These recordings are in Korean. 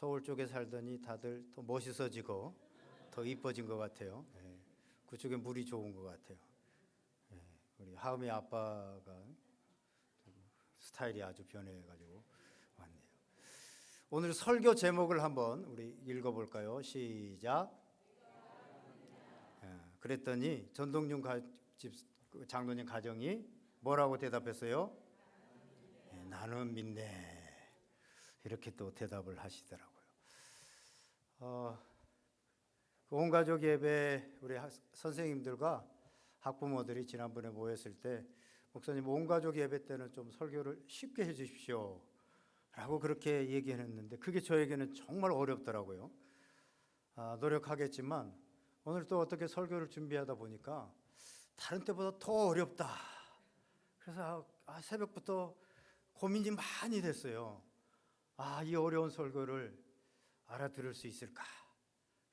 서울 쪽에 살더니 다들 더 멋있어지고 더 이뻐진 것 같아요. 그쪽에 물이 좋은 것 같아요. 우리 하음이 아빠가 스타일이 아주 변해가지고 왔네요. 오늘 설교 제목을 한번 우리 읽어볼까요? 시작. 그랬더니 전동윤 집 장로님 가정이 뭐라고 대답했어요? 나는 믿네. 이렇게 또 대답을 하시더라고요. 온 가족 예배 우리 선생님들과 학부모들이 지난번에 모였을 때 목사님 온 가족 예배 때는 좀 설교를 쉽게 해 주십시오 라고 그렇게 얘기했는데 그게 저에게는 정말 어렵더라고요. 노력하겠지만 오늘 또 어떻게 설교를 준비하다 보니까 다른 때보다 더 어렵다. 그래서 새벽부터 고민이 많이 됐어요. 이 어려운 설교를 알아들을 수 있을까?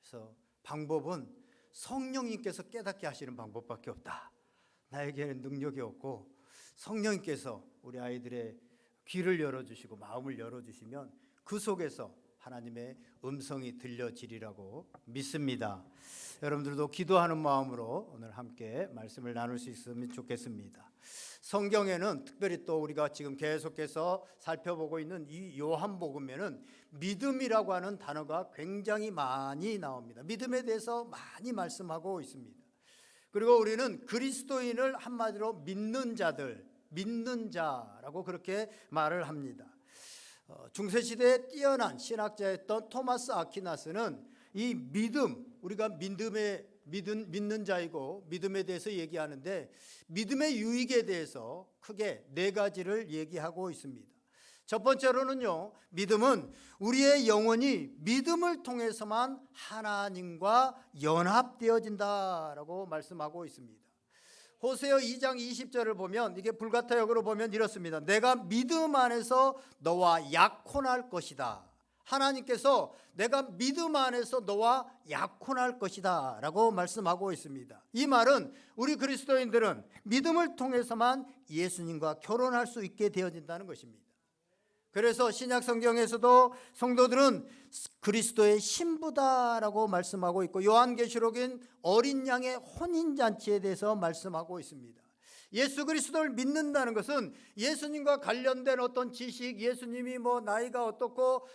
그래서 방법은 성령님께서 깨닫게 하시는 방법밖에 없다. 나에게는 능력이 없고 성령님께서 우리 아이들의 귀를 열어주시고 마음을 열어주시면 그 속에서 하나님의 음성이 들려지리라고 믿습니다. 여러분들도 기도하는 마음으로 오늘 함께 말씀을 나눌 수 있으면 좋겠습니다. 성경에는 특별히 또 우리가 지금 계속해서 살펴보고 있는 이 요한복음에는 믿음이라고 하는 단어가 굉장히 많이 나옵니다. 믿음에 대해서 많이 말씀하고 있습니다. 그리고 우리는 그리스도인을 한마디로 믿는 자들, 믿는 자라고 그렇게 말을 합니다. 중세시대에 뛰어난 신학자였던 토마스 아퀴나스는 이 믿음, 우리가 믿는 자이고 믿음에 대해서 얘기하는데 믿음의 유익에 대해서 크게 네 가지를 얘기하고 있습니다. 첫 번째로는요, 믿음은 우리의 영혼이 믿음을 통해서만 하나님과 연합되어진다라고 말씀하고 있습니다. 호세아 2장 20절을 보면 이게 불가타 역으로 보면 이렇습니다. 내가 믿음 안에서 너와 약혼할 것이다. 하나님께서 내가 믿음 안에서 너와 약혼할 것이다 라고 말씀하고 있습니다. 이 말은 우리 그리스도인들은 믿음을 통해서만 예수님과 결혼할 수 있게 되어진다는 것입니다. 그래서 신약 성경에서도 성도들은 그리스도의 신부다라고 말씀하고 있고 요한계시록인 어린 양의 혼인잔치에 대해서 말씀하고 있습니다. 예수 그리스도를 믿는다는 것은 예수님과 관련된 어떤 지식, 예수님이 나이가 어떻고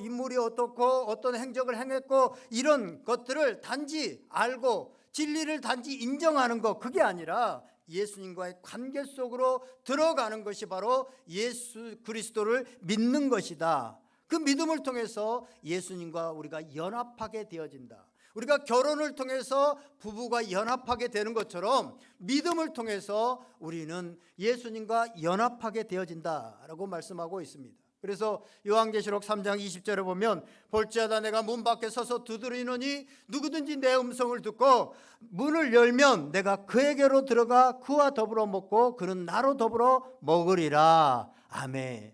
인물이 어떻고 어떤 행적을 행했고 이런 것들을 단지 알고 진리를 단지 인정하는 것, 그게 아니라 예수님과의 관계 속으로 들어가는 것이 바로 예수 그리스도를 믿는 것이다. 그 믿음을 통해서 예수님과 우리가 연합하게 되어진다. 우리가 결혼을 통해서 부부가 연합하게 되는 것처럼 믿음을 통해서 우리는 예수님과 연합하게 되어진다라고 말씀하고 있습니다. 그래서 요한계시록 3장 20절에 보면 볼지어다 내가 문 밖에 서서 두드리노니 누구든지 내 음성을 듣고 문을 열면 내가 그에게로 들어가 그와 더불어 먹고 그는 나로 더불어 먹으리라. 아멘.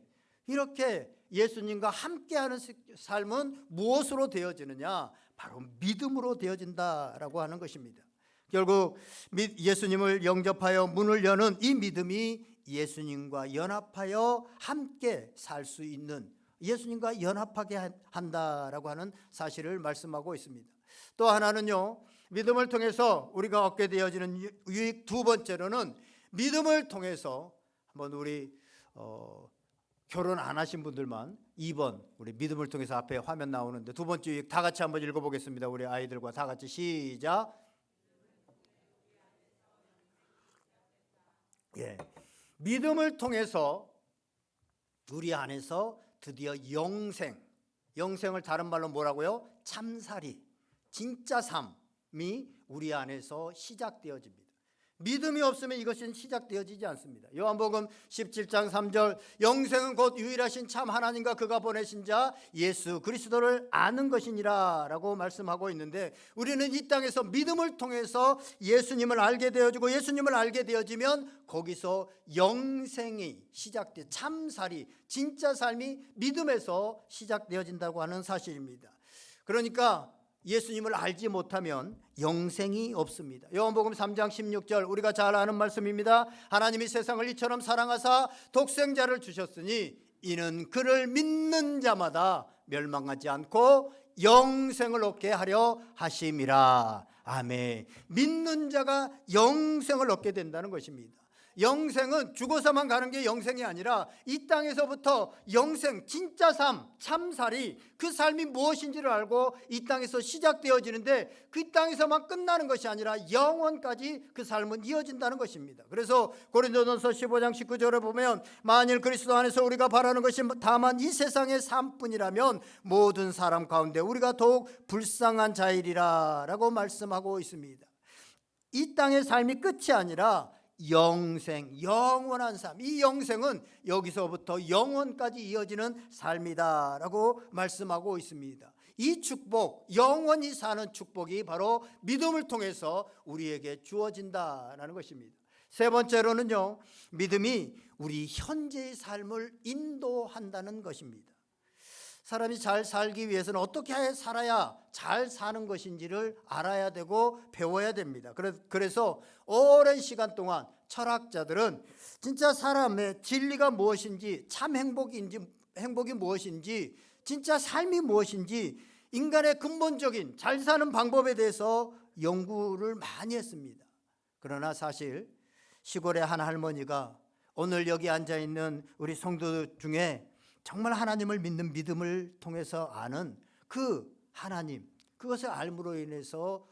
이렇게 예수님과 함께하는 삶은 무엇으로 되어지느냐? 바로 믿음으로 되어진다라고 하는 것입니다. 결국 예수님을 영접하여 문을 여는 이 믿음이 예수님과 연합하여 함께 살 수 있는, 예수님과 연합하게 한다라고 하는 사실을 말씀하고 있습니다. 또 하나는요, 믿음을 통해서 우리가 얻게 되어지는 유익 두 번째로는 믿음을 통해서 한번 우리 결혼 안 하신 분들만 2번 우리 믿음을 통해서 앞에 화면 나오는데 두 번째 유익 다 같이 한번 읽어보겠습니다. 우리 아이들과 다 같이 시작. 믿음을 통해서 우리 안에서 드디어 영생을 다른 말로 뭐라고요? 참살이, 진짜 삶이 우리 안에서 시작되어집니다. 믿음이 없으면 이것은 시작되어지지 않습니다. 요한복음 17장 3절 영생은 곧 유일하신 참 하나님과 그가 보내신 자 예수 그리스도를 아는 것이니라 라고 말씀하고 있는데 우리는 이 땅에서 믿음을 통해서 예수님을 알게 되어지고 예수님을 알게 되어지면 거기서 영생이 시작돼 참살이 진짜 삶이 믿음에서 시작되어진다고 하는 사실입니다. 그러니까 예수님을 알지 못하면 영생이 없습니다. 요한복음 3장 16절 우리가 잘 아는 말씀입니다. 하나님이 세상을 이처럼 사랑하사 독생자를 주셨으니 이는 그를 믿는 자마다 멸망하지 않고 영생을 얻게 하려 하심이라. 아멘. 믿는 자가 영생을 얻게 된다는 것입니다. 영생은 죽어서만 가는 게 영생이 아니라 이 땅에서부터 영생, 진짜 삶, 참살이, 그 삶이 무엇인지를 알고 이 땅에서 시작되어지는데 그 땅에서만 끝나는 것이 아니라 영원까지 그 삶은 이어진다는 것입니다. 그래서 고린도전서 15장 19절에 보면 만일 그리스도 안에서 우리가 바라는 것이 다만 이 세상의 삶뿐이라면 모든 사람 가운데 우리가 더욱 불쌍한 자이리라 라고 말씀하고 있습니다. 이 땅의 삶이 끝이 아니라 영생, 영원한 삶, 이 영생은 여기서부터 영원까지 이어지는 삶이다 라고 말씀하고 있습니다. 이 축복, 영원히 사는 축복이 바로 믿음을 통해서 우리에게 주어진다라는 것입니다. 세 번째로는요, 믿음이 우리 현재의 삶을 인도한다는 것입니다. 사람이 잘 살기 위해서는 어떻게 살아야 잘 사는 것인지를 알아야 되고 배워야 됩니다. 그래서 오랜 시간 동안 철학자들은 진짜 사람의 진리가 무엇인지, 참 행복이 무엇인지, 진짜 삶이 무엇인지, 인간의 근본적인 잘 사는 방법에 대해서 연구를 많이 했습니다. 그러나 사실 시골의 한 할머니가 오늘 여기 앉아있는 우리 성도 중에 정말 하나님을 믿는 믿음을 통해서 아는 그 하나님, 그것을 알므로 인해서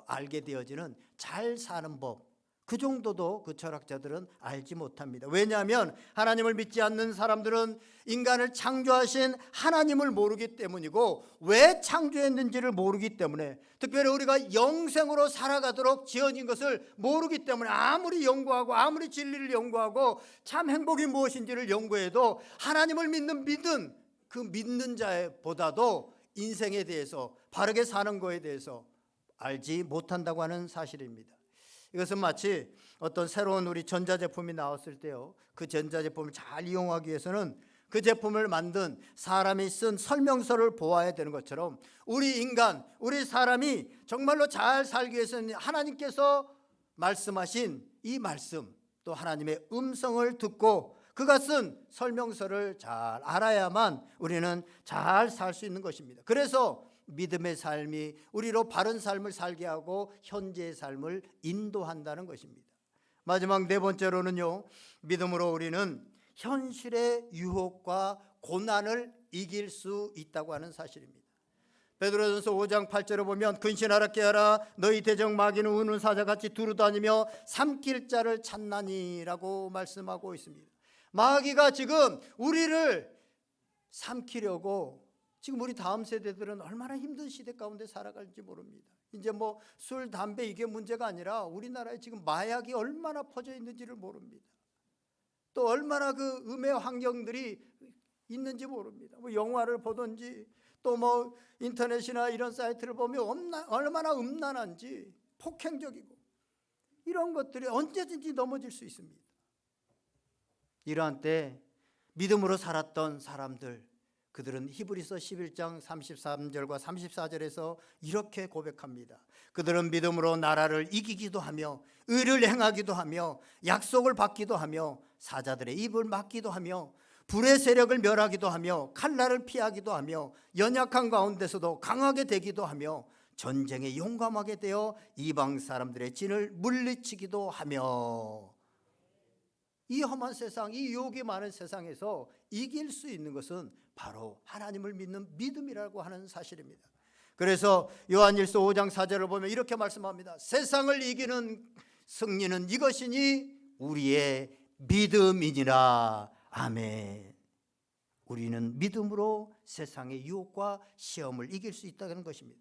알게 되어지는 잘 사는 법, 그 정도도 그 철학자들은 알지 못합니다. 왜냐하면 하나님을 믿지 않는 사람들은 인간을 창조하신 하나님을 모르기 때문이고, 왜 창조했는지를 모르기 때문에, 특별히 우리가 영생으로 살아가도록 지어진 것을 모르기 때문에 아무리 연구하고 아무리 진리를 연구하고 참 행복이 무엇인지를 연구해도 하나님을 믿는 그 믿는 자보다도 인생에 대해서, 바르게 사는 것에 대해서 알지 못한다고 하는 사실입니다. 이것은 마치 어떤 새로운 우리 전자제품이 나왔을 때요, 그 전자제품을 잘 이용하기 위해서는 그 제품을 만든 사람이 쓴 설명서를 보아야 되는 것처럼, 우리 인간, 우리 사람이 정말로 잘 살기 위해서는 하나님께서 말씀하신 이 말씀, 또 하나님의 음성을 듣고 그가 쓴 설명서를 잘 알아야만 우리는 잘 살 수 있는 것입니다. 그래서 믿음의 삶이 우리로 바른 삶을 살게 하고 현재의 삶을 인도한다는 것입니다. 마지막 네 번째로는요, 믿음으로 우리는 현실의 유혹과 고난을 이길 수 있다고 하는 사실입니다. 베드로전서 5장 8절에 보면 근신하라 깨어라 너희 대적 마귀는 우는 사자같이 두루다니며 삼킬 자를 찾나니라고 말씀하고 있습니다. 마귀가 지금 우리를 삼키려고, 지금 우리 다음 세대들은 얼마나 힘든 시대 가운데 살아갈지 모릅니다. 이제 뭐 술, 담배 이게 문제가 아니라 우리나라에 지금 마약이 얼마나 퍼져 있는지를 모릅니다. 또 얼마나 그 음해 환경들이 있는지 모릅니다. 뭐 영화를 보든지 또 뭐 인터넷이나 이런 사이트를 보면 얼마나 음란한지, 폭행적이고, 이런 것들이 언제든지 넘어질 수 있습니다. 이러한 때 믿음으로 살았던 사람들, 그들은 히브리서 11장 33절과 34절에서 이렇게 고백합니다. 그들은 믿음으로 나라를 이기기도 하며 의를 행하기도 하며 약속을 받기도 하며 사자들의 입을 막기도 하며 불의 세력을 멸하기도 하며 칼날을 피하기도 하며 연약한 가운데서도 강하게 되기도 하며 전쟁에 용감하게 되어 이방 사람들의 진을 물리치기도 하며, 이 험한 세상, 이 유혹이 많은 세상에서 이길 수 있는 것은 바로 하나님을 믿는 믿음이라고 하는 사실입니다. 그래서 요한일서 5장 4절을 보면 이렇게 말씀합니다. 세상을 이기는 승리는 이것이니 우리의 믿음이니라. 아멘. 우리는 믿음으로 세상의 유혹과 시험을 이길 수 있다는 것입니다.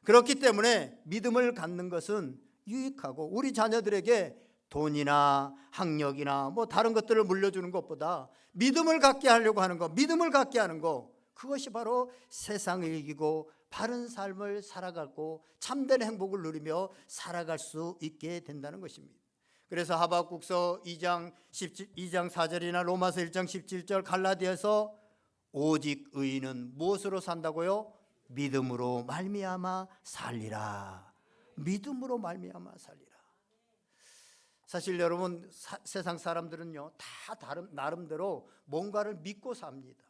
그렇기 때문에 믿음을 갖는 것은 유익하고, 우리 자녀들에게 돈이나 학력이나 뭐 다른 것들을 물려주는 것보다 믿음을 갖게 하려고 하는 것, 믿음을 갖게 하는 것, 그것이 바로 세상을 이기고 바른 삶을 살아가고 참된 행복을 누리며 살아갈 수 있게 된다는 것입니다. 그래서 하박국서 2장 4절이나 로마서 1장 17절, 갈라디아서 오직 의인은 무엇으로 산다고요? 믿음으로 말미암아 살리라. 믿음으로 말미암아 살리라. 사실 여러분, 세상 사람들은요 다 나름대로 뭔가를 믿고 삽니다.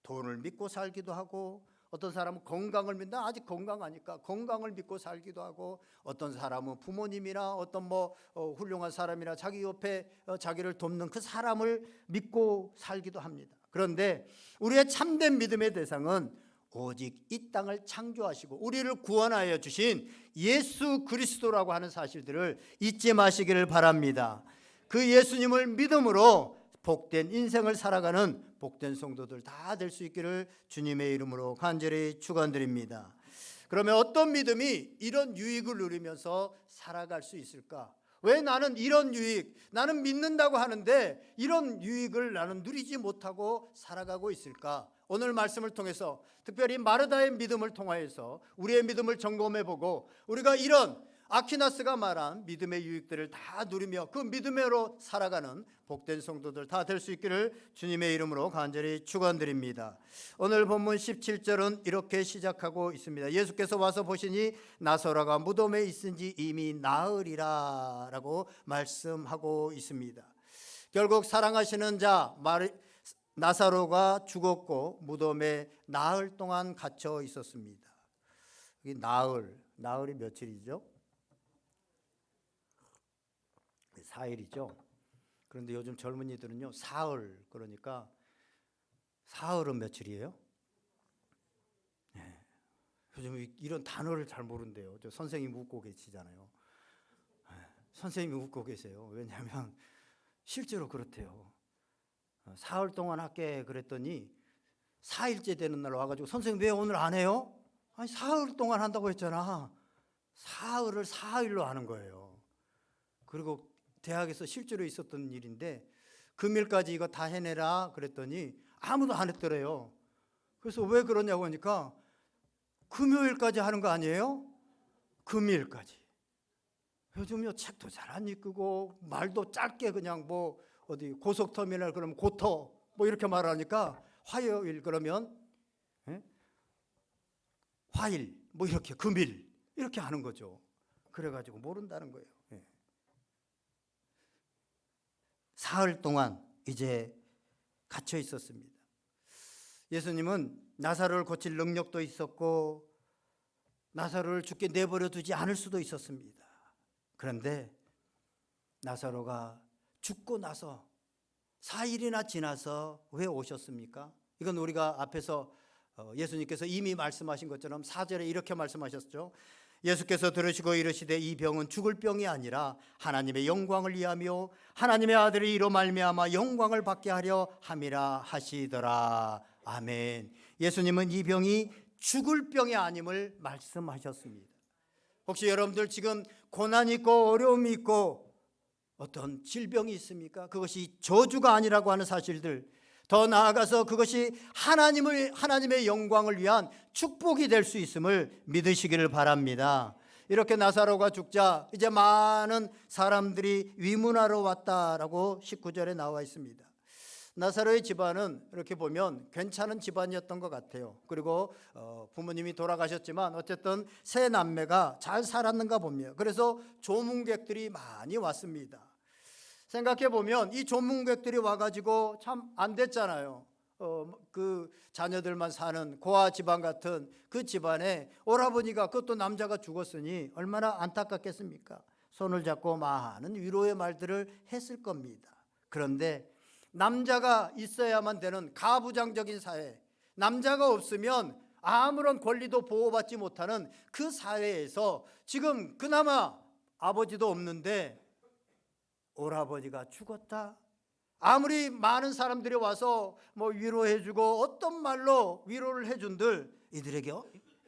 돈을 믿고 살기도 하고, 어떤 사람은 건강을 믿나 아직 건강하니까 건강을 믿고 살기도 하고, 어떤 사람은 부모님이나 어떤 훌륭한 사람이나 자기 옆에 자기를 돕는 그 사람을 믿고 살기도 합니다. 그런데 우리의 참된 믿음의 대상은 오직 이 땅을 창조하시고 우리를 구원하여 주신 예수 그리스도라고 하는 사실들을 잊지 마시기를 바랍니다. 그 예수님을 믿음으로 복된 인생을 살아가는 복된 성도들 다 될 수 있기를 주님의 이름으로 간절히 축원드립니다. 그러면 어떤 믿음이 이런 유익을 누리면서 살아갈 수 있을까? 왜 나는 이런 유익, 나는 믿는다고 하는데 이런 유익을 나는 누리지 못하고 살아가고 있을까? 오늘 말씀을 통해서 특별히 마르다의 믿음을 통하여서 우리의 믿음을 점검해보고, 우리가 이런 아퀴나스가 말한 믿음의 유익들을 다 누리며 그 믿음으로 살아가는 복된 성도들 다 될 수 있기를 주님의 이름으로 간절히 축원드립니다. 오늘 본문 17절은 이렇게 시작하고 있습니다. 예수께서 와서 보시니 나사로가 무덤에 있은지 이미 나으리라 라고 말씀하고 있습니다. 결국 사랑하시는 자 나사로가 죽었고 무덤에 나흘 동안 갇혀 있었습니다. 이 나흘이 며칠이죠? 4일이죠. 그런데 요즘 젊은이들은요 사흘, 그러니까 사흘은 며칠이에요? 네. 요즘 이런 단어를 잘 모른대요. 저 선생님 웃고 계시잖아요. 네. 선생님이 웃고 계세요. 왜냐하면 실제로 그렇대요. 사흘 동안 할게 그랬더니 4일째 되는 날 와가지고 선생님 왜 오늘 안 해요? 아니 사흘 동안 한다고 했잖아. 사흘을 4일로 하는 거예요. 그리고 대학에서 실제로 있었던 일인데 금일까지 이거 다 해내라 그랬더니 아무도 안 했더래요. 그래서 왜 그러냐고 하니까 금요일까지 하는 거 아니에요? 금일까지. 요즘요 책도 잘 안 읽고 말도 짧게 그냥 어디 고속터미널 그러면 고터 이렇게 말하니까 화요일 그러면 화일 이렇게 금일 이렇게 하는 거죠. 그래가지고 모른다는 거예요. 사흘 동안 이제 갇혀 있었습니다. 예수님은 나사로를 고칠 능력도 있었고 나사로를 죽게 내버려 두지 않을 수도 있었습니다. 그런데 나사로가 죽고 나서 4일이나 지나서 왜 오셨습니까? 이건 우리가 앞에서 예수님께서 이미 말씀하신 것처럼 4절에 이렇게 말씀하셨죠. 예수께서 들으시고 이르시되 이 병은 죽을 병이 아니라 하나님의 영광을 위하며 하나님의 아들이 이로 말미암아 영광을 받게 하려 함이라 하시더라. 아멘. 예수님은 이 병이 죽을 병이 아님을 말씀하셨습니다. 혹시 여러분들 지금 고난이 있고 어려움이 있고 어떤 질병이 있습니까? 그것이 저주가 아니라고 하는 사실들, 더 나아가서 그것이 하나님의 영광을 위한 축복이 될 수 있음을 믿으시기를 바랍니다. 이렇게 나사로가 죽자 이제 많은 사람들이 위문하러 왔다라고 19절에 나와 있습니다. 나사로의 집안은 이렇게 보면 괜찮은 집안이었던 것 같아요. 그리고 부모님이 돌아가셨지만 어쨌든 세 남매가 잘 살았는가 봅니다. 그래서 조문객들이 많이 왔습니다. 생각해 보면 이 조문객들이 와가지고 참 안 됐잖아요. 그 자녀들만 사는 고아 집안 같은 그 집안에 오라버니가, 그것도 남자가 죽었으니 얼마나 안타깝겠습니까? 손을 잡고 많은 위로의 말들을 했을 겁니다. 그런데 남자가 있어야만 되는 가부장적인 사회, 남자가 없으면 아무런 권리도 보호받지 못하는 그 사회에서 지금 그나마 아버지도 없는데 오라버니가 죽었다? 아무리 많은 사람들이 와서 위로해주고 어떤 말로 위로를 해준들 이들에게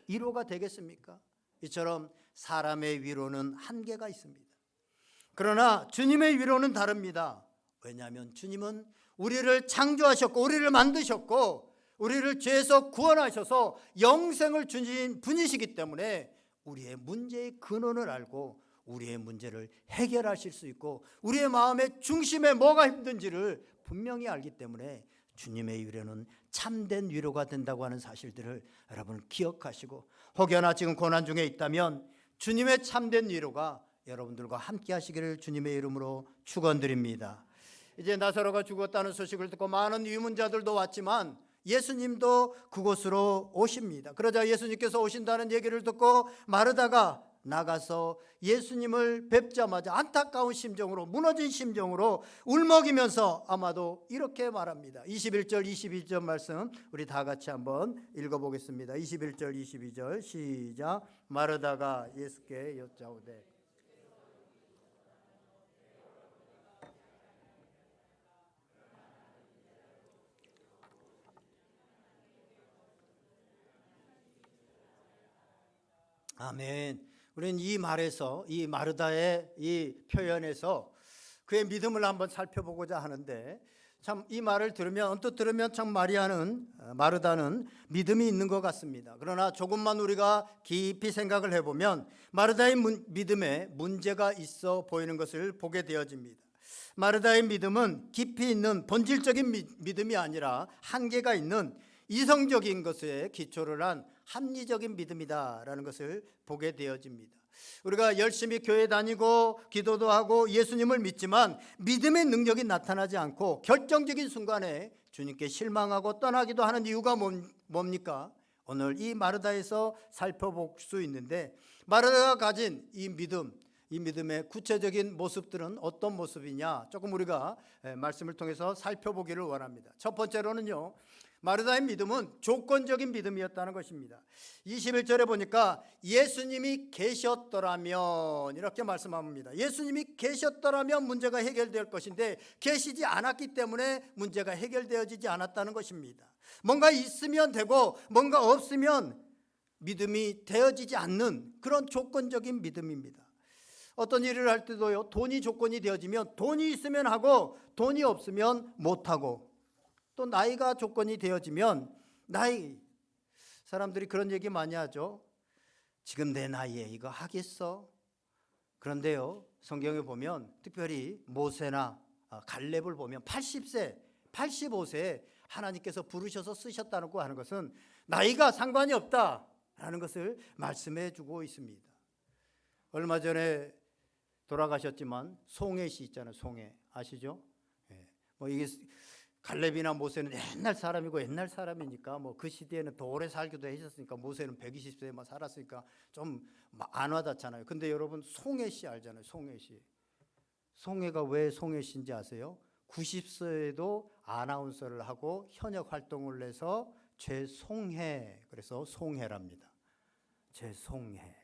위로가 되겠습니까? 이처럼 사람의 위로는 한계가 있습니다. 그러나 주님의 위로는 다릅니다. 왜냐하면 주님은 우리를 창조하셨고 우리를 만드셨고 우리를 죄에서 구원하셔서 영생을 주신 분이시기 때문에 우리의 문제의 근원을 알고 우리의 문제를 해결하실 수 있고 우리의 마음의 중심에 뭐가 힘든지를 분명히 알기 때문에 주님의 위로는 참된 위로가 된다고 하는 사실들을 여러분 기억하시고, 혹여나 지금 고난 중에 있다면 주님의 참된 위로가 여러분들과 함께 하시기를 주님의 이름으로 축원드립니다. 이제 나사로가 죽었다는 소식을 듣고 많은 유문자들도 왔지만 예수님도 그곳으로 오십니다. 그러자 예수님께서 오신다는 얘기를 듣고 마르다가 나가서 예수님을 뵙자마자 안타까운 심정으로, 무너진 심정으로 울먹이면서 아마도 이렇게 말합니다. 21절 22절 말씀 우리 다 같이 한번 읽어보겠습니다. 21절 22절 시작. 마르다가 예수께 여짜오되 아멘. 우리는 이 말에서, 이 마르다의 이 표현에서 그의 믿음을 한번 살펴보고자 하는데, 참 이 말을 들으면, 언뜻 들으면 참 마르다는 믿음이 있는 것 같습니다. 그러나 조금만 우리가 깊이 생각을 해보면 마르다의 믿음에 문제가 있어 보이는 것을 보게 되어집니다. 마르다의 믿음은 깊이 있는 본질적인 믿음이 아니라 한계가 있는 이성적인 것에 기초를 한 합리적인 믿음이다라는 것을 보게 되어집니다. 우리가 열심히 교회 다니고 기도도 하고 예수님을 믿지만 믿음의 능력이 나타나지 않고 결정적인 순간에 주님께 실망하고 떠나기도 하는 이유가 뭡니까? 오늘 이 마르다에서 살펴볼 수 있는데, 마르다가 가진 이 믿음의 구체적인 모습들은 어떤 모습이냐, 조금 우리가 말씀을 통해서 살펴보기를 원합니다. 첫 번째로는요, 마르다의 믿음은 조건적인 믿음이었다는 것입니다. 21절에 보니까 예수님이 계셨더라면 이렇게 말씀합니다. 예수님이 계셨더라면 문제가 해결될 것인데 계시지 않았기 때문에 문제가 해결되어지지 않았다는 것입니다. 뭔가 있으면 되고 뭔가 없으면 믿음이 되어지지 않는 그런 조건적인 믿음입니다. 어떤 일을 할 때도요, 돈이 조건이 되어지면 돈이 있으면 하고 돈이 없으면 못하고, 또 나이가 조건이 되어지면 사람들이 그런 얘기 많이 하죠. 지금 내 나이에 이거 하겠어? 그런데요, 성경에 보면 특별히 모세나 갈렙을 보면 80세, 85세에 하나님께서 부르셔서 쓰셨다고 하는 것은 나이가 상관이 없다라는 것을 말씀해 주고 있습니다. 얼마 전에 돌아가셨지만 송해 씨 있잖아요. 송해 아시죠? 이게 갈렙이나 모세는 옛날 사람이고 옛날 사람이니까 그 시대에는 더 오래 살기도 하셨으니까, 모세는 120세만 살았으니까 좀 안 와닿잖아요. 근데 여러분 송해 씨 알잖아요. 송해 씨. 송해가 왜 송해 씨인지 아세요? 90세에도 아나운서를 하고 현역 활동을 해서 죄송해, 그래서 송해랍니다. 죄송해.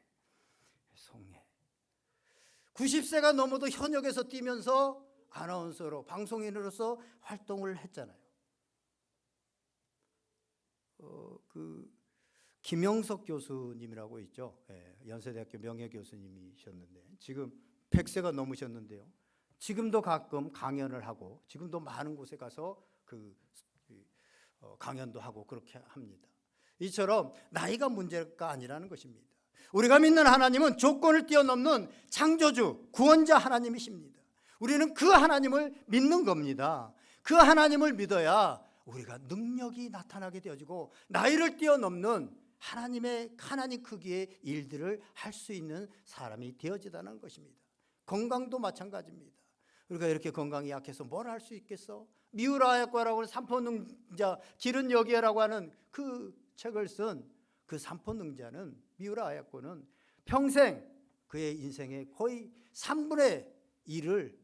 90세가 넘어도 현역에서 뛰면서 아나운서로, 방송인으로서 활동을 했잖아요. 김영석 교수님이라고 있죠. 연세대학교 명예교수님이셨는데 지금 100세가 넘으셨는데요. 지금도 가끔 강연을 하고 지금도 많은 곳에 가서 강연도 하고 그렇게 합니다. 이처럼 나이가 문제가 아니라는 것입니다. 우리가 믿는 하나님은 조건을 뛰어넘는 창조주, 구원자 하나님이십니다. 우리는 그 하나님을 믿는 겁니다. 그 하나님을 믿어야 우리가 능력이 나타나게 되어지고 나이를 뛰어넘는 하나님 크기의 일들을 할 수 있는 사람이 되어지다는 것입니다. 건강도 마찬가지입니다. 우리가 이렇게 건강이 약해서 뭘 할 수 있겠어? 미우라야과라고 하는 삼포능자 기른 여기에라고 하는 그 책을 쓴 그 삼포능자는, 미우라야과는 평생 그의 인생의 거의 3분의 1을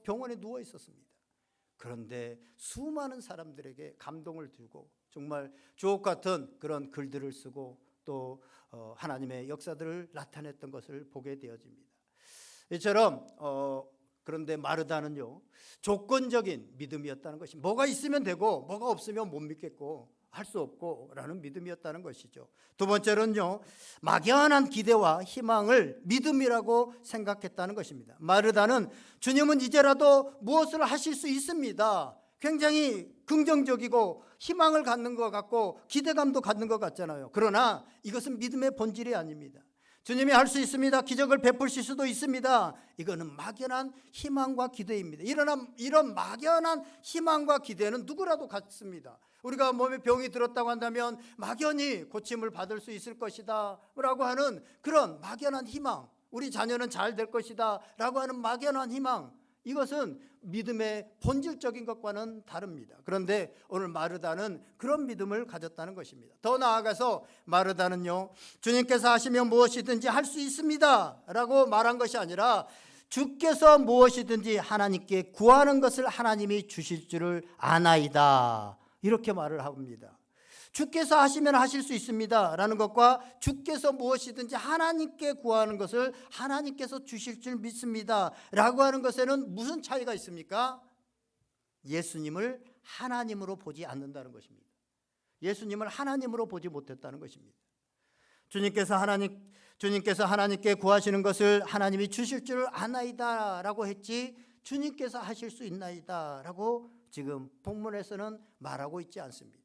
병원에 누워 있었습니다. 그런데 수많은 사람들에게 감동을 주고 정말 주옥 같은 그런 글들을 쓰고 또 하나님의 역사들을 나타냈던 것을 보게 되어집니다. 이처럼 그런데 마르다는요, 조건적인 믿음이었다는 것이, 뭐가 있으면 되고 뭐가 없으면 못 믿겠고 할 수 없고 라는 믿음이었다는 것이죠. 두 번째로는요, 막연한 기대와 희망을 믿음이라고 생각했다는 것입니다. 마르다는 주님은 이제라도 무엇을 하실 수 있습니다, 굉장히 긍정적이고 희망을 갖는 것 같고 기대감도 갖는 것 같잖아요. 그러나 이것은 믿음의 본질이 아닙니다. 주님이 할 수 있습니다, 기적을 베푸실 수도 있습니다, 이거는 막연한 희망과 기대입니다. 이런 막연한 희망과 기대는 누구라도 갖습니다. 우리가 몸에 병이 들었다고 한다면 막연히 고침을 받을 수 있을 것이다 라고 하는 그런 막연한 희망, 우리 자녀는 잘 될 것이다 라고 하는 막연한 희망, 이것은 믿음의 본질적인 것과는 다릅니다. 그런데 오늘 마르다는 그런 믿음을 가졌다는 것입니다. 더 나아가서 마르다는요, 주님께서 하시면 무엇이든지 할 수 있습니다 라고 말한 것이 아니라 주께서 무엇이든지 하나님께 구하는 것을 하나님이 주실 줄을 아나이다, 이렇게 말을 합니다. 주께서 하시면 하실 수 있습니다 라는 것과 주께서 무엇이든지 하나님께 구하는 것을 하나님께서 주실 줄 믿습니다 라고 하는 것에는 무슨 차이가 있습니까? 예수님을 하나님으로 보지 않는다는 것입니다. 예수님을 하나님으로 보지 못했다는 것입니다. 주님께서 하나님께 구하시는 것을 하나님이 주실 줄 아나이다 라고 했지, 주님께서 하실 수 있나이다 라고 지금 본문에서는 말하고 있지 않습니다.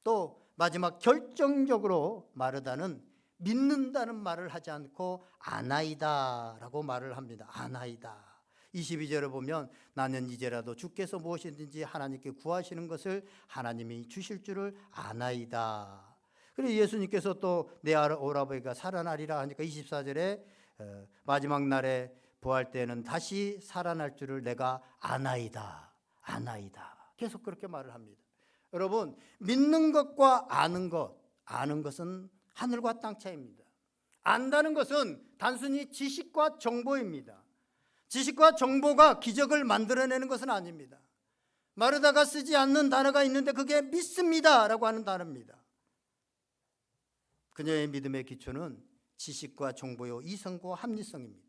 또 마지막 결정적으로 마르다는 믿는다는 말을 하지 않고 아나이다 라고 말을 합니다. 아나이다. 22절에 보면 나는 이제라도 주께서 무엇이든지 하나님께 구하시는 것을 하나님이 주실 줄을 아나이다. 그리고 예수님께서 또 내 오라버니가 살아나리라 하니까 24절에 마지막 날에 부활 때는 다시 살아날 줄을 내가 아나이다. 아나이다. 계속 그렇게 말을 합니다. 여러분, 믿는 것과 아는 것은 하늘과 땅 차이입니다. 안다는 것은 단순히 지식과 정보입니다. 지식과 정보가 기적을 만들어내는 것은 아닙니다. 마르다가 쓰지 않는 단어가 있는데 그게 믿습니다 라고 하는 단어입니다. 그녀의 믿음의 기초는 지식과 정보요 이성과 합리성입니다.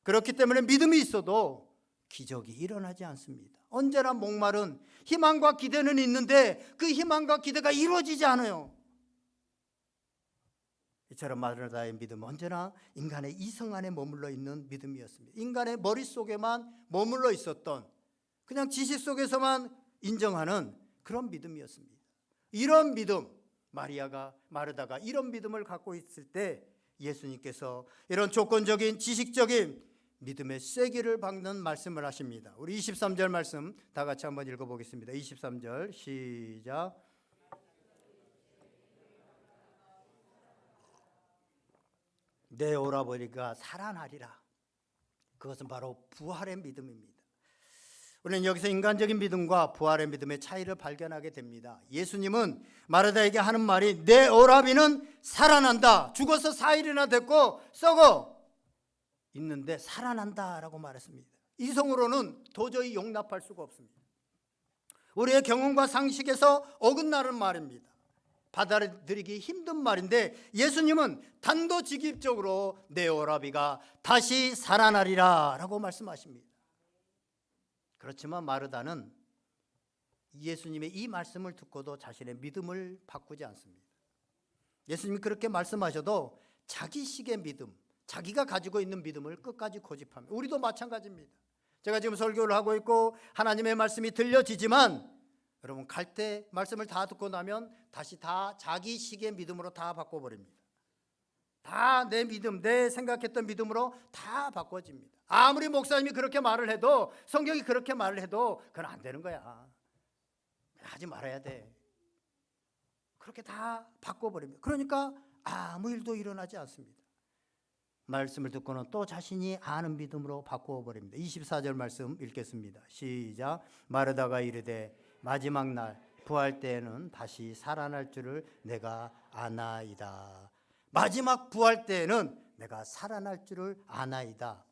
그렇기 때문에 믿음이 있어도 기적이 일어나지 않습니다. 언제나 목마른 희망과 기대는 있는데 그 희망과 기대가 이루어지지 않아요. 이처럼 마르다의 믿음은 언제나 인간의 이성 안에 머물러 있는 믿음이었습니다. 인간의 머릿속에만 머물러 있었던, 그냥 지식 속에서만 인정하는 그런 믿음이었습니다. 이런 믿음, 마르다가 이런 믿음을 갖고 있을 때 예수님께서 이런 조건적인 지식적인 믿음의 쐐기를 박는 말씀을 하십니다. 우리 23절 말씀 다 같이 한번 읽어보겠습니다. 23절 시작. 내 오라버니가 살아나리라. 그것은 바로 부활의 믿음입니다. 우리는 여기서 인간적인 믿음과 부활의 믿음의 차이를 발견하게 됩니다. 예수님은 마르다에게 하는 말이 내 오라비는 살아난다. 죽어서 4일이나 됐고 썩어 있는데 살아난다라고 말했습니다. 이성으로는 도저히 용납할 수가 없습니다. 우리의 경험과 상식에서 어긋나는 말입니다. 받아들이기 힘든 말인데 예수님은 단도직입적으로 내 오라비가 다시 살아나리라 라고 말씀하십니다. 그렇지만 마르다는 예수님의 이 말씀을 듣고도 자신의 믿음을 바꾸지 않습니다. 예수님이 그렇게 말씀하셔도 자기식의 믿음, 자기가 가지고 있는 믿음을 끝까지 고집합니다. 우리도 마찬가지입니다. 제가 지금 설교를 하고 있고 하나님의 말씀이 들려지지만 여러분 갈 때 말씀을 다 듣고 나면 다시 다 자기식의 믿음으로 다 바꿔버립니다. 다 내 믿음, 내 생각했던 믿음으로 다 바꿔집니다. 아무리 목사님이 그렇게 말을 해도, 성경이 그렇게 말을 해도 그건 안 되는 거야. 하지 말아야 돼. 그렇게 다 바꿔버립니다. 그러니까 아무 일도 일어나지 않습니다. 말씀을 듣고는 또 자신이 아는 믿음으로 바꿔버립니다. 24절 말씀 읽겠습니다. 시작. 마르다가 이르되 마지막 날 부활 때에는 다시 살아날 줄을 내가 아나이다. 마지막 부활 때에는 내가 살아날 줄을 아나이다.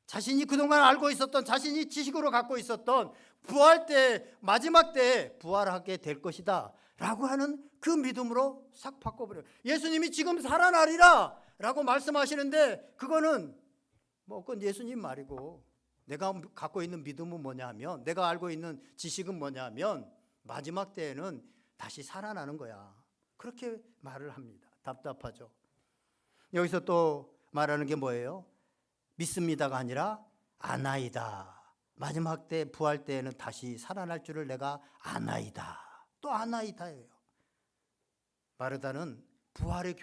자신이 그동안 알고 있었던, 자신이 지식으로 갖고 있었던 부활 때, 마지막 때에 부활하게 될 것이다 라고 하는 그 믿음으로 싹 바꿔버려요. 예수님이 지금 살아나리라 라고 말씀하시는데 그거는 그건 예수님 말이고, 내가 갖고 있는 믿음은 뭐냐 하면, 내가 알고 있는 지식은 뭐냐 하면 마지막 때에는 다시 살아나는 거야. 그렇게 말을 합니다. 답답하죠. 여기서 또 말하는 게 뭐예요? 믿습니다가 아니라 아나이다. 마지막 때 부활 때에는 다시 살아날 줄을 내가 아나이다. 또 아나이다예요. 마르다는 부활의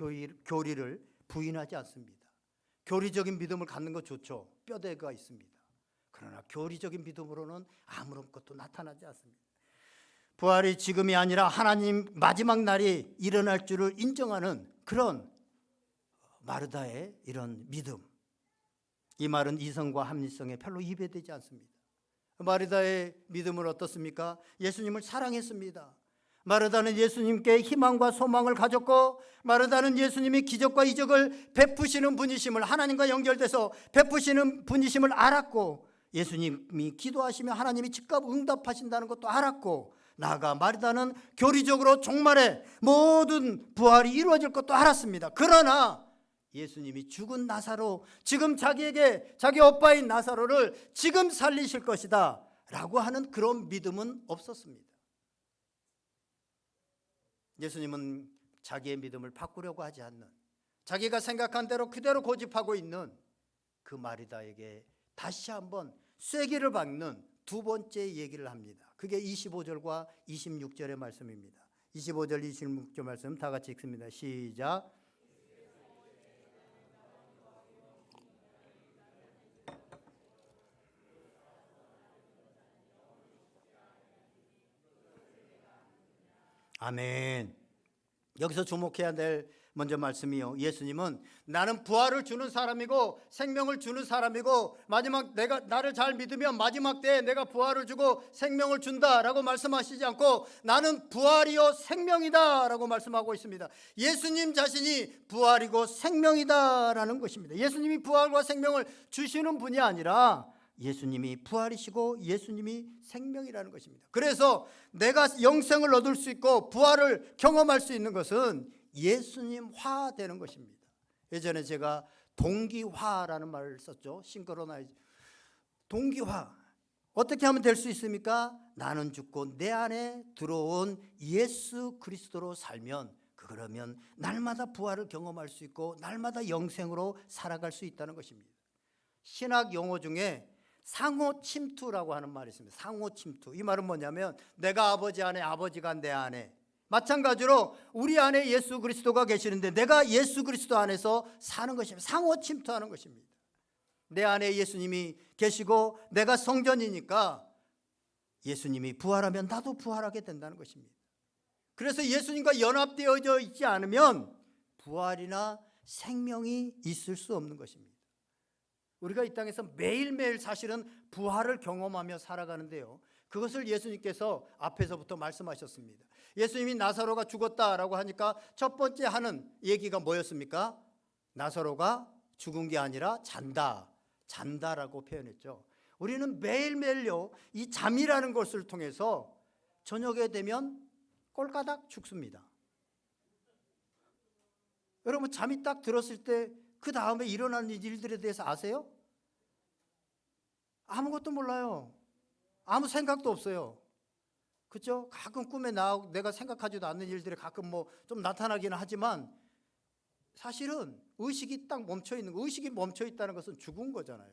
교리를 부인하지 않습니다. 교리적인 믿음을 갖는 것 좋죠. 뼈대가 있습니다. 그러나 교리적인 믿음으로는 아무런 것도 나타나지 않습니다. 부활이 지금이 아니라 하나님 마지막 날이 일어날 줄을 인정하는 그런 마르다의 이런 믿음, 이 말은 이성과 합리성에 별로 이배되지 않습니다. 마르다의 믿음은 어떻습니까? 예수님을 사랑했습니다. 마르다는 예수님께 희망과 소망을 가졌고, 마르다는 예수님이 기적과 이적을 베푸시는 분이심을, 하나님과 연결돼서 베푸시는 분이심을 알았고, 예수님이 기도하시면 하나님이 즉각 응답하신다는 것도 알았고, 나아가 마르다는 교리적으로 종말에 모든 부활이 이루어질 것도 알았습니다. 그러나 예수님이 죽은 나사로, 지금 자기에게 자기 오빠인 나사로를 지금 살리실 것이다 라고 하는 그런 믿음은 없었습니다. 예수님은 자기의 믿음을 바꾸려고 하지 않는, 자기가 생각한 대로 그대로 고집하고 있는 그 마르다에게 다시 한번 쐐기를 박는 두 번째 얘기를 합니다. 그게 25절과 26절의 말씀입니다. 25절 26절 말씀 다 같이 읽습니다. 시작. 아멘. 여기서 주목해야 될 먼저 말씀이요, 예수님은 나는 부활을 주는 사람이고 생명을 주는 사람이고, 마지막 내가 나를 잘 믿으면 마지막 때에 내가 부활을 주고 생명을 준다라고 말씀하시지 않고 나는 부활이요 생명이다라고 말씀하고 있습니다. 예수님 자신이 부활이고 생명이다라는 것입니다. 예수님이 부활과 생명을 주시는 분이 아니라 예수님이 부활이시고 예수님이 생명이라는 것입니다. 그래서 내가 영생을 얻을 수 있고 부활을 경험할 수 있는 것은 예수님화 되는 것입니다. 예전에 제가 동기화라는 말을 썼죠. 싱크로나이즈. 동기화. 어떻게 하면 될 수 있습니까? 나는 죽고 내 안에 들어온 예수 그리스도로 살면, 그러면 날마다 부활을 경험할 수 있고 날마다 영생으로 살아갈 수 있다는 것입니다. 신학 용어 중에 상호 침투라고 하는 말이 있습니다. 상호 침투. 이 말은 뭐냐면 내가 아버지 안에, 아버지가 내 안에, 마찬가지로 우리 안에 예수 그리스도가 계시는데 내가 예수 그리스도 안에서 사는 것입니다. 상호 침투하는 것입니다. 내 안에 예수님이 계시고 내가 성전이니까 예수님이 부활하면 나도 부활하게 된다는 것입니다. 그래서 예수님과 연합되어져 있지 않으면 부활이나 생명이 있을 수 없는 것입니다. 우리가 이 땅에서 매일매일 사실은 부활을 경험하며 살아가는데요, 그것을 예수님께서 앞에서부터 말씀하셨습니다. 예수님이 나사로가 죽었다라고 하니까 첫 번째 하는 얘기가 뭐였습니까? 나사로가 죽은 게 아니라 잔다라고 표현했죠. 우리는 매일매일요, 이 잠이라는 것을 통해서 저녁에 되면 꼴까닥 죽습니다. 여러분, 잠이 딱 들었을 때 그 다음에 일어나는 일들에 대해서 아세요? 아무것도 몰라요. 아무 생각도 없어요. 그렇죠? 가끔 꿈에 내가 생각하지도 않는 일들이 가끔 뭐 좀 나타나기는 하지만 사실은 의식이 딱 멈춰 있는 거, 의식이 멈춰 있다는 것은 죽은 거잖아요.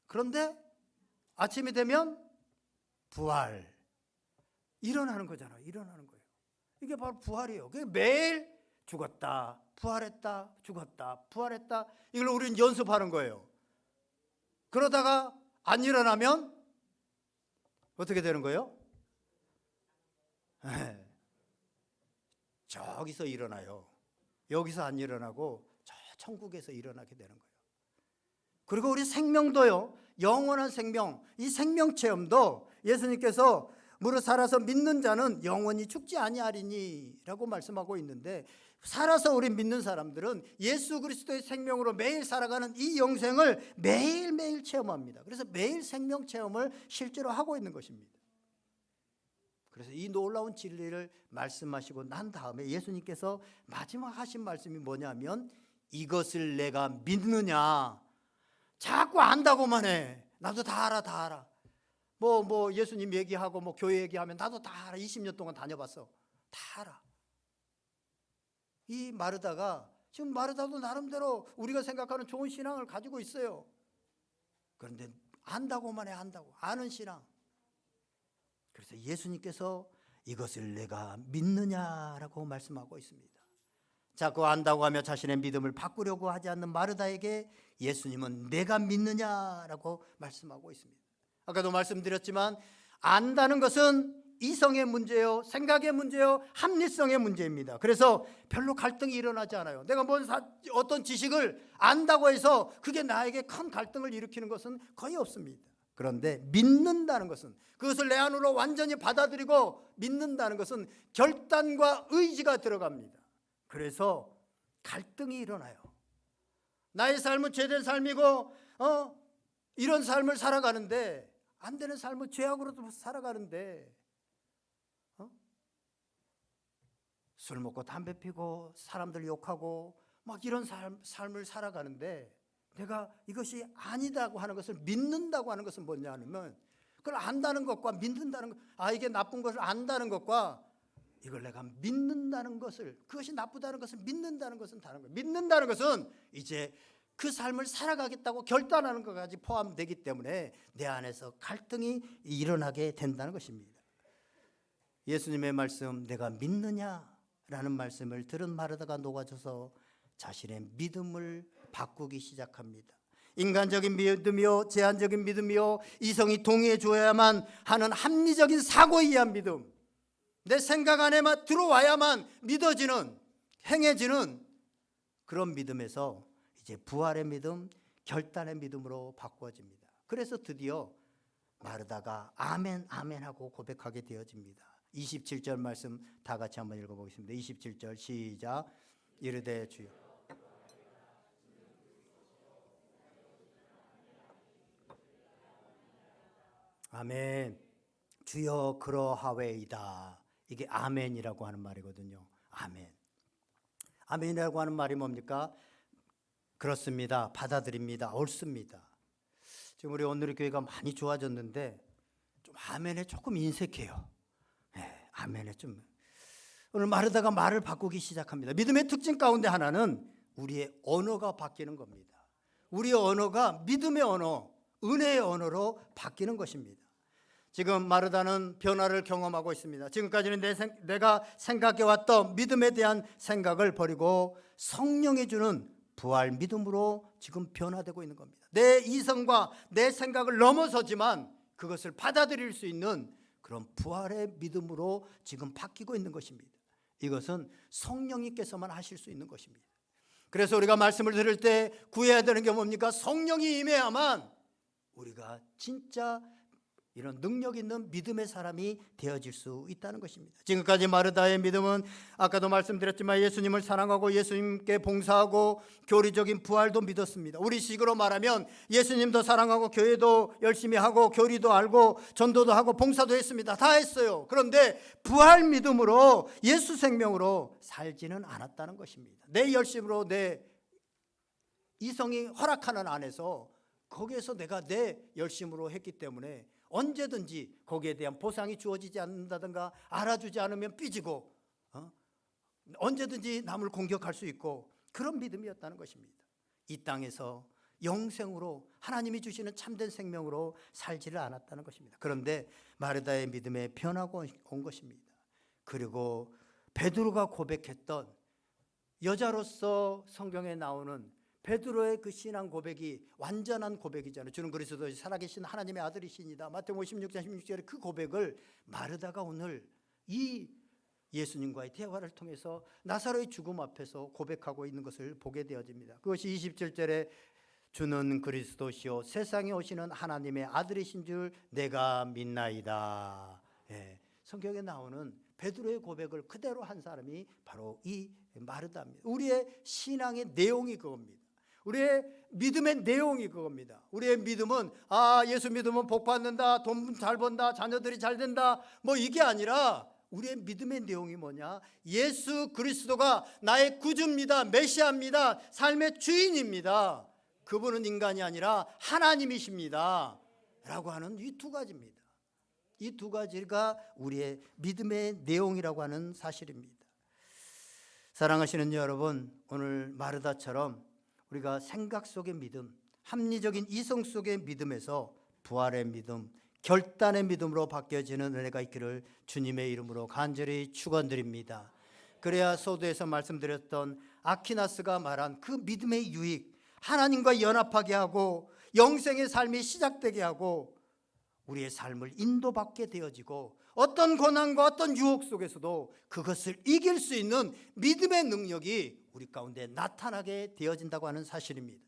그런데 아침이 되면 부활, 일어나는 거잖아요. 일어나는 거예요. 이게 바로 부활이에요. 그게 매일 죽었다, 부활했다, 죽었다, 부활했다, 이걸 우리는 연습하는 거예요. 그러다가 안 일어나면 어떻게 되는 거예요? 저기서 일어나요. 여기서 안 일어나고 저 천국에서 일어나게 되는 거예요. 그리고 우리 생명도요, 영원한 생명, 이 생명 체험도 예수님께서 무릇 살아서 믿는 자는 영원히 죽지 아니하리니 라고 말씀하고 있는데, 살아서 우리 믿는 사람들은 예수 그리스도의 생명으로 매일 살아가는 이 영생을 매일매일 체험합니다. 그래서 매일 생명 체험을 실제로 하고 있는 것입니다. 그래서 이 놀라운 진리를 말씀하시고 난 다음에 예수님께서 마지막 하신 말씀이 뭐냐면, 이것을 내가 믿느냐. 자꾸 안다고만 해. 나도 다 알아. 뭐 예수님 얘기하고 뭐 교회 얘기하면 나도 다 알아. 20년 동안 다녀봤어. 다 알아. 이 마르다가, 지금 마르다도 나름대로 우리가 생각하는 좋은 신앙을 가지고 있어요. 그런데 안다고만 해. 안다고. 아는 신앙. 그래서 예수님께서 이것을 내가 믿느냐라고 말씀하고 있습니다. 자꾸 안다고 하며 자신의 믿음을 바꾸려고 하지 않는 마르다에게 예수님은 내가 믿느냐라고 말씀하고 있습니다. 아까도 말씀드렸지만 안다는 것은 이성의 문제요, 생각의 문제요, 합리성의 문제입니다. 그래서 별로 갈등이 일어나지 않아요. 내가 어떤 지식을 안다고 해서 그게 나에게 큰 갈등을 일으키는 것은 거의 없습니다. 그런데 믿는다는 것은, 그것을 내 안으로 완전히 받아들이고 믿는다는 것은 결단과 의지가 들어갑니다. 그래서 갈등이 일어나요. 나의 삶은 죄된 삶이고 이런 삶을 살아가는데, 안 되는 삶은 죄악으로도 살아가는데, 술 먹고 담배 피고 사람들 욕하고 막 이런 삶을 살아가는데, 내가 이것이 아니다고 하는 것을 믿는다고 하는 것은 뭐냐 하면, 그걸 안다는 것과 믿는다는 것, 이게 나쁜 것을 안다는 것과 이걸 내가 믿는다는 것을, 그것이 나쁘다는 것을 믿는다는 것은 다른 거예요. 믿는다는 것은 이제 그 삶을 살아가겠다고 결단하는 것까지 포함되기 때문에 내 안에서 갈등이 일어나게 된다는 것입니다. 예수님의 말씀, 내가 믿느냐라는 말씀을 들은 마르다가 녹아져서 자신의 믿음을 바꾸기 시작합니다. 인간적인 믿음이요, 제한적인 믿음이요, 이성이 동의해 줘야만 하는 합리적인 사고에 의한 믿음, 내 생각 안에만 들어와야만 믿어지는, 행해지는 그런 믿음에서 이제 부활의 믿음, 결단의 믿음으로 바꾸어집니다. 그래서 드디어 마르다가 아멘 아멘 하고 고백하게 되어집니다. 27절 말씀 다 같이 한번 읽어보겠습니다. 27절 시작. 이르되 주여. 아멘. 주여 그러하웨이다. 이게 아멘이라고 하는 말이거든요. 아멘. 아멘이라고 하는 말이 뭡니까? 그렇습니다. 받아들입니다. 옳습니다. 지금 우리 오늘의 교회가 많이 좋아졌는데 좀 아멘에 조금 인색해요. 아멘에 좀. 오늘 마르다가 말을 바꾸기 시작합니다. 믿음의 특징 가운데 하나는 우리의 언어가 바뀌는 겁니다. 우리의 언어가 믿음의 언어, 은혜의 언어로 바뀌는 것입니다. 지금 마르다는 변화를 경험하고 있습니다. 지금까지는 내가 생각해왔던 믿음에 대한 생각을 버리고 성령이 주는 부활 믿음으로 지금 변화되고 있는 겁니다. 내 이성과 내 생각을 넘어서지만 그것을 받아들일 수 있는 그런 부활의 믿음으로 지금 바뀌고 있는 것입니다. 이것은 성령님께서만 하실 수 있는 것입니다. 그래서 우리가 말씀을 들을 때 구해야 되는 게 뭡니까? 성령이 임해야만 우리가 진짜 이런 능력 있는 믿음의 사람이 되어질 수 있다는 것입니다. 지금까지 마르다의 믿음은 아까도 말씀드렸지만 예수님을 사랑하고 예수님께 봉사하고 교리적인 부활도 믿었습니다. 우리 식으로 말하면 예수님도 사랑하고 교회도 열심히 하고 교리도 알고 전도도 하고 봉사도 했습니다. 다 했어요. 그런데 부활 믿음으로 예수 생명으로 살지는 않았다는 것입니다. 내 열심으로 내 이성이 허락하는 안에서 거기에서 내가 내 열심으로 했기 때문에 언제든지 거기에 대한 보상이 주어지지 않는다든가 알아주지 않으면 삐지고 언제든지 남을 공격할 수 있고 그런 믿음이었다는 것입니다. 이 땅에서 영생으로 하나님이 주시는 참된 생명으로 살지를 않았다는 것입니다. 그런데 마르다의 믿음에 변화가 온 것입니다. 그리고 베드로가 고백했던 여자로서 성경에 나오는 베드로의 그 신앙 고백이 완전한 고백이잖아요. 주는 그리스도 살아계신 하나님의 아들이시니다. 마태복음 16장 16절의 그 고백을 마르다가 오늘 이 예수님과의 대화를 통해서 나사로의 죽음 앞에서 고백하고 있는 것을 보게 되어집니다. 그것이 27절에 주는 그리스도시요 세상에 오시는 하나님의 아들이신 줄 내가 믿나이다. 성경에 나오는 베드로의 고백을 그대로 한 사람이 바로 이 마르다입니다. 우리의 신앙의 내용이 그겁니다. 우리의 믿음의 내용이 그겁니다. 우리의 믿음은 예수 믿으면 복 받는다, 돈 잘 번다, 자녀들이 잘 된다, 뭐 이게 아니라 우리의 믿음의 내용이 뭐냐? 예수 그리스도가 나의 구주입니다, 메시아입니다, 삶의 주인입니다. 그분은 인간이 아니라 하나님이십니다 라고 하는 이 두 가지입니다. 이 두 가지가 우리의 믿음의 내용이라고 하는 사실입니다. 사랑하시는 여러분, 오늘 마르다처럼 우리가 생각 속의 믿음, 합리적인 이성 속의 믿음에서 부활의 믿음, 결단의 믿음으로 바뀌어지는 은혜가 있기를 주님의 이름으로 간절히 축원드립니다. 그래야 소도에서 말씀드렸던 아퀴나스가 말한 그 믿음의 유익, 하나님과 연합하게 하고 영생의 삶이 시작되게 하고 우리의 삶을 인도받게 되어지고 어떤 고난과 어떤 유혹 속에서도 그것을 이길 수 있는 믿음의 능력이 우리 가운데 나타나게 되어진다고 하는 사실입니다.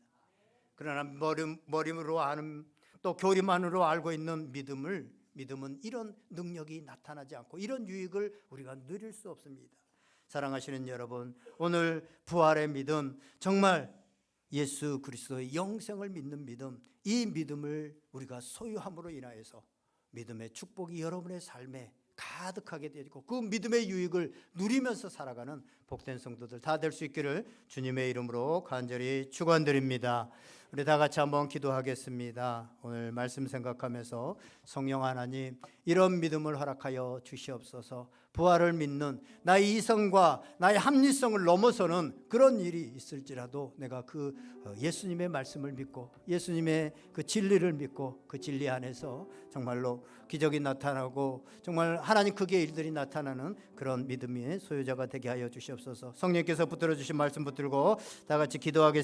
그러나 머리로 아는 또 교리만으로 알고 있는 믿음은 이런 능력이 나타나지 않고 이런 유익을 우리가 누릴 수 없습니다. 사랑하시는 여러분, 오늘 부활의 믿음, 정말 예수 그리스도의 영생을 믿는 믿음, 이 믿음을 우리가 소유함으로 인하여서 믿음의 축복이 여러분의 삶에 가득하게 되고 그 믿음의 유익을 누리면서 살아가는 복된 성도들 다 될 수 있기를 주님의 이름으로 간절히 축원드립니다. 우리 다 같이 한번 기도하겠습니다. 오늘 말씀 생각하면서 성령 하나님, 이런 믿음을 허락하여 주시옵소서. 부활을 믿는 나의 이성과 나의 합리성을 넘어서는 그런 일이 있을지라도 내가 그 예수님의 말씀을 믿고 예수님의 그 진리를 믿고 그 진리 안에서 정말로 기적이 나타나고 정말 하나님 크기의 일들이 나타나는 그런 믿음의 소유자가 되게 하여 주시옵소서. 성령께서 붙들어 주신 말씀 붙들고 다 같이 기도하겠습니다.